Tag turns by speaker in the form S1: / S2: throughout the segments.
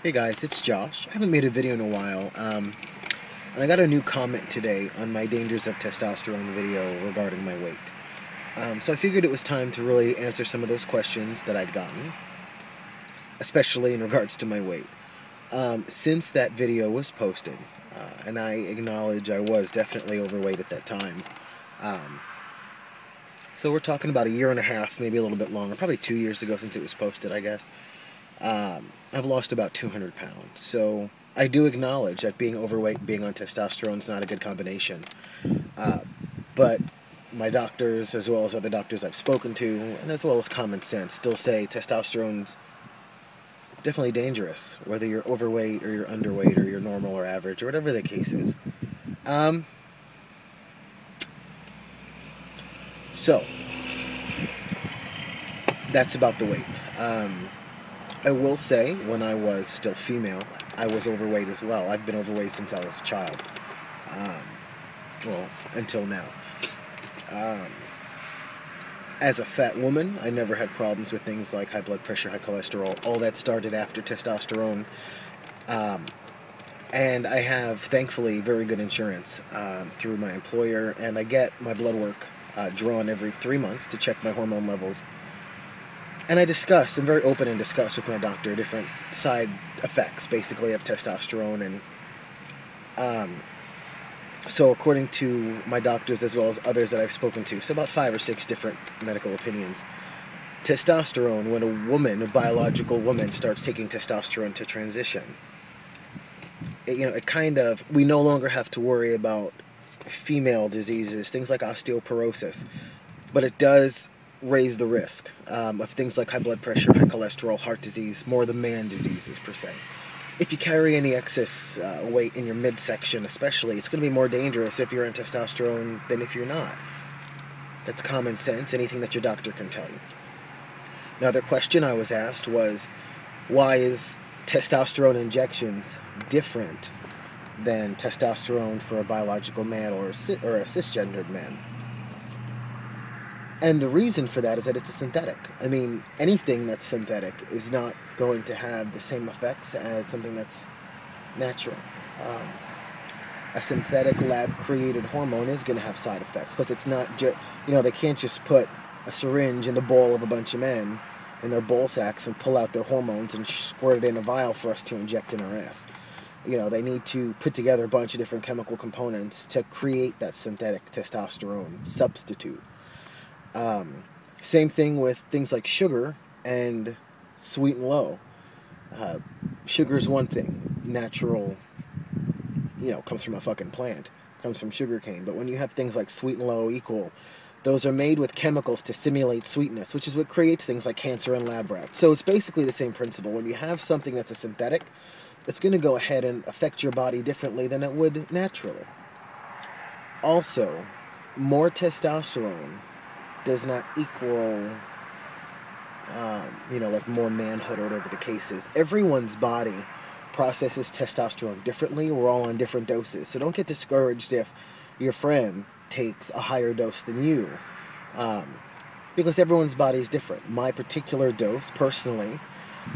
S1: Hey guys, it's Josh. I haven't made a video in a while, and I got a new comment today on my Dangers of Testosterone video regarding my weight. So I figured it was time to really answer some of those questions that I'd gotten, especially in regards to my weight. Since that video was posted, and I acknowledge I was definitely overweight at that time, um, so we're talking about a year and a half, maybe a little bit longer, probably 2 years ago since it was posted, I guess. I've lost about 200 pounds. So I do acknowledge that being overweight and being on testosterone is not a good combination. Uh, but my doctors, as well as other doctors I've spoken to, and as well as common sense, still say testosterone's definitely dangerous, whether you're overweight or you're underweight or you're normal or average or whatever the case is. Um, so that's about the weight. I will say, when I was still female, I was overweight as well. I've been overweight since I was a child. Um, well, until now. Um, as a fat woman, I never had problems with things like high blood pressure, high cholesterol. All that started after testosterone. Um, and I have, thankfully, very good insurance through my employer. And I get my blood work drawn every 3 months to check my hormone levels. And I'm very open and discuss with my doctor different side effects, basically, of testosterone. And so according to my doctors, as well as others that I've spoken to, so about 5 or 6 different medical opinions, testosterone, when a biological woman, starts taking testosterone to transition, we no longer have to worry about female diseases, things like osteoporosis, but it does raise the risk of things like high blood pressure, high cholesterol, heart disease, more the man diseases per se. If you carry any excess weight in your midsection especially, it's going to be more dangerous if you're on testosterone than if you're not. That's common sense, anything that your doctor can tell you. Another question I was asked was, why is testosterone injections different than testosterone for a biological man or a cisgendered man? And the reason for that is that it's a synthetic. I mean, anything that's synthetic is not going to have the same effects as something that's natural. A synthetic lab-created hormone is going to have side effects because it's not just, they can't just put a syringe in the bowl of a bunch of men in their ball sacks and pull out their hormones and squirt it in a vial for us to inject in our ass. They need to put together a bunch of different chemical components to create that synthetic testosterone substitute. Same thing with things like sugar and sweet and low. Sugar is one thing. Natural, comes from a fucking plant. Comes from sugar cane. But when you have things like sweet and low equal, those are made with chemicals to simulate sweetness, which is what creates things like cancer and lab rats. So it's basically the same principle. When you have something that's a synthetic, it's going to go ahead and affect your body differently than it would naturally. Also, more testosterone does not equal, like more manhood or whatever the case is. Everyone's body processes testosterone differently. We're all on different doses. So don't get discouraged if your friend takes a higher dose than you, because everyone's body is different. My particular dose, personally,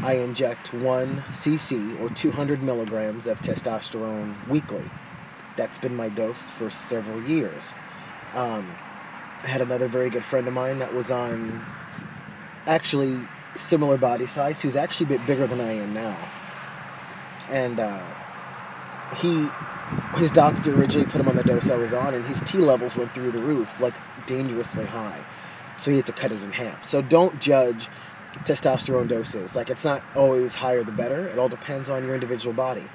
S1: I inject 1 cc or 200 milligrams of testosterone weekly. That's been my dose for several years. I had another very good friend of mine that was on actually similar body size, who's actually a bit bigger than I am now. And his doctor originally put him on the dose I was on, and his T levels went through the roof, like dangerously high. So he had to cut it in half. So don't judge testosterone doses. Like, it's not always higher the better. It all depends on your individual body.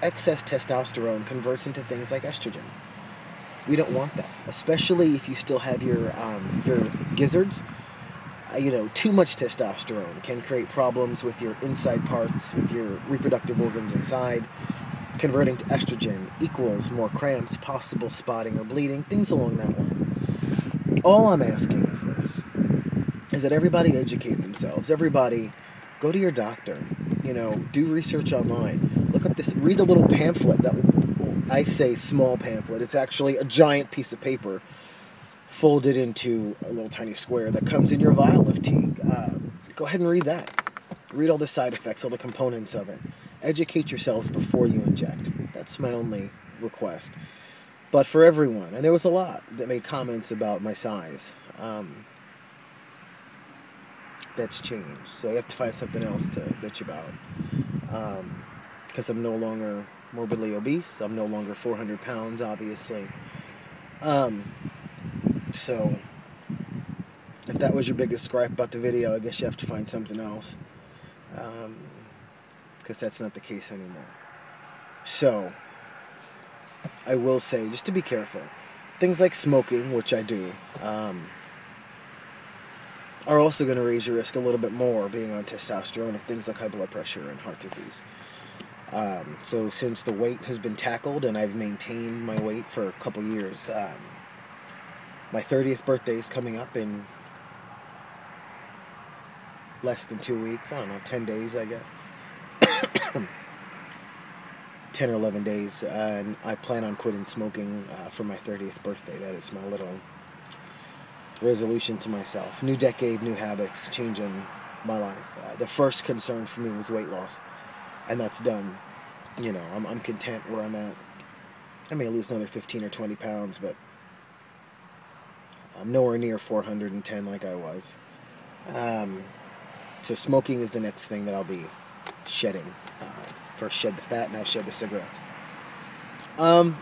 S1: Excess testosterone converts into things like estrogen. We don't want that, especially if you still have your gizzards. Too much testosterone can create problems with your inside parts, with your reproductive organs inside. Converting to estrogen equals more cramps, possible spotting or bleeding, things along that line. All I'm asking is this, is that everybody educate themselves. Everybody go to your doctor, do research online. Look up this, read the little pamphlet that I say small pamphlet. It's actually a giant piece of paper folded into a little tiny square that comes in your vial of tea. Go ahead and read that. Read all the side effects, all the components of it. Educate yourselves before you inject. That's my only request. But for everyone, and there was a lot that made comments about my size. That's changed. So you have to find something else to bitch about. Because I'm no longer morbidly obese. I'm no longer 400 pounds, obviously. So if that was your biggest gripe about the video, I guess you have to find something else. Because that's not the case anymore. So I will say, just to be careful, things like smoking, which I do, are also going to raise your risk a little bit more being on testosterone and things like high blood pressure and heart disease. So since the weight has been tackled and I've maintained my weight for a couple years, my 30th birthday is coming up in less than 2 weeks. I don't know, 10 days, I guess. 10 or 11 days, and I plan on quitting smoking for my 30th birthday. That is my little resolution to myself. New decade, new habits, changing my life. The first concern for me was weight loss, and that's done. You know, I'm content where I'm at. I may lose another 15 or 20 pounds, but I'm nowhere near 410 like I was. So smoking is the next thing that I'll be shedding. First shed the fat, now shed the cigarettes. I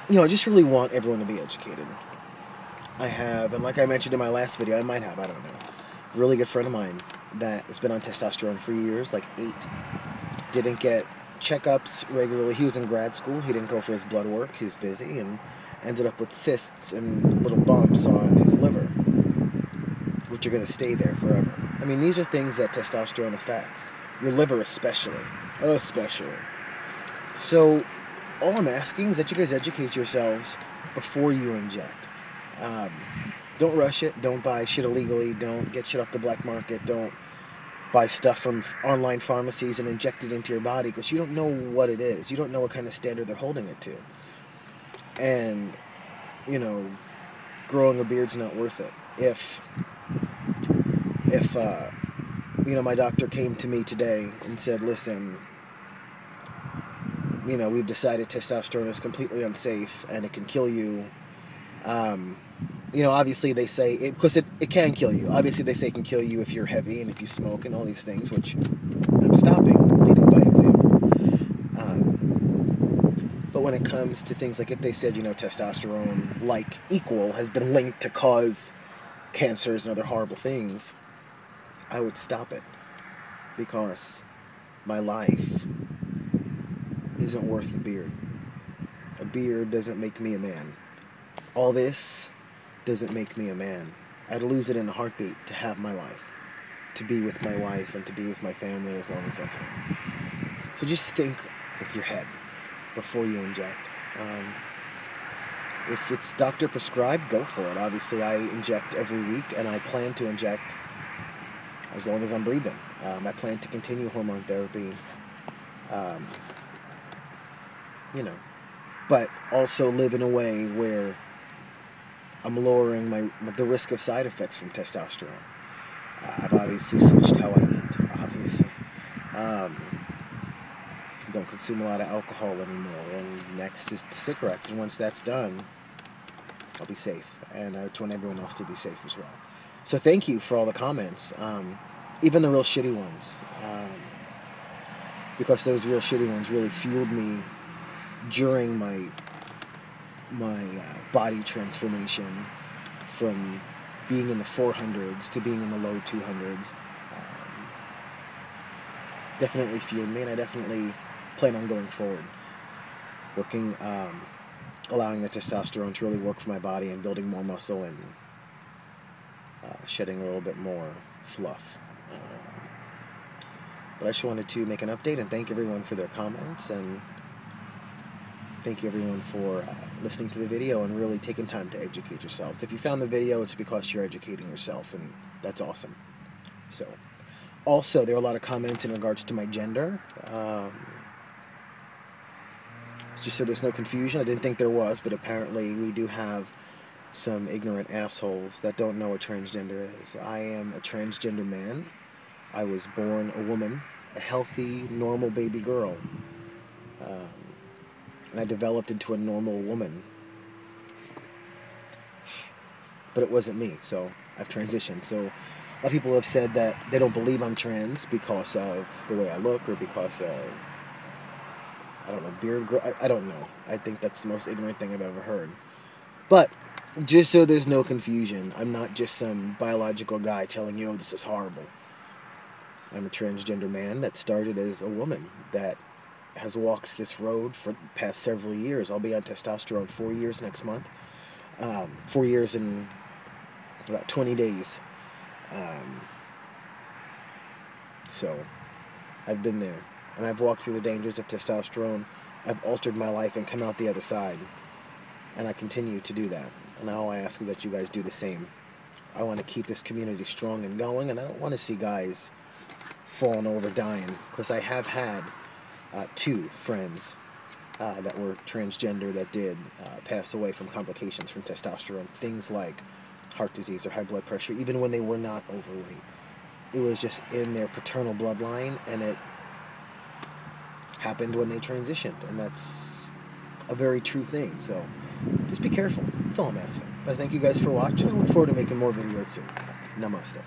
S1: just really want everyone to be educated. I have, and like I mentioned in my last video, I don't know, a really good friend of mine that has been on testosterone for years, like 8. Didn't get checkups regularly. He was in grad school. He didn't go for his blood work. He was busy and ended up with cysts and little bumps on his liver, which are going to stay there forever. I mean, these are things that testosterone affects. Your liver especially. So, all I'm asking is that you guys educate yourselves before you inject. Don't rush it. Don't buy shit illegally. Don't get shit off the black market. Don't buy stuff from online pharmacies and inject it into your body because you don't know what it is. You don't know what kind of standard they're holding it to. And, growing a beard's not worth it. If my doctor came to me today and said, listen, we've decided testosterone is completely unsafe and it can kill you. Obviously they say, because it can kill you. Obviously they say it can kill you if you're heavy and if you smoke and all these things, which I'm stopping, leading by example. But when it comes to things like if they said, testosterone, like equal, has been linked to cause cancers and other horrible things, I would stop it because my life isn't worth a beard. A beard doesn't make me a man. All this doesn't make me a man. I'd lose it in a heartbeat to have my life, to be with my wife and to be with my family as long as I can. So just think with your head before you inject. If it's doctor prescribed, go for it. Obviously, I inject every week, and I plan to inject as long as I'm breathing. I plan to continue hormone therapy, but also live in a way where I'm lowering the risk of side effects from testosterone. I've obviously switched how I eat, obviously. Don't consume a lot of alcohol anymore, and next is the cigarettes, and once that's done, I'll be safe, and I want everyone else to be safe as well. So thank you for all the comments, even the real shitty ones, because those real shitty ones really fueled me during my body transformation from being in the 400s to being in the low 200s. Definitely fueled me, and I definitely plan on going forward, working, allowing the testosterone to really work for my body and building more muscle and shedding a little bit more fluff. But I just wanted to make an update and thank everyone for their comments, and thank you everyone for listening to the video and really taking time to educate yourselves. If you found the video, it's because you're educating yourself, and that's awesome. So, also, there were a lot of comments in regards to my gender. Just so there's no confusion, I didn't think there was, but apparently we do have some ignorant assholes that don't know what transgender is. I am a transgender man. I was born a woman, a healthy, normal baby girl. And I developed into a normal woman. But it wasn't me, so I've transitioned. So a lot of people have said that they don't believe I'm trans because of the way I look or because of, I don't know, beard growth. I don't know. I think that's the most ignorant thing I've ever heard. But just so there's no confusion, I'm not just some biological guy telling you, oh, this is horrible. I'm a transgender man that started as a woman that has walked this road for the past several years. I'll be on testosterone 4 years next month. 4 years in about 20 days. So I've been there, and I've walked through the dangers of testosterone. I've altered my life and come out the other side, and I continue to do that. And all I ask is that you guys do the same. I want to keep this community strong and going, and I don't want to see guys falling over dying, because I have had 2 friends that were transgender that did pass away from complications from testosterone. Things like heart disease or high blood pressure, even when they were not overweight. It was just in their paternal bloodline, and it happened when they transitioned, and that's a very true thing. So just be careful. That's all I'm asking. But I thank you guys for watching. I look forward to making more videos soon. Namaste.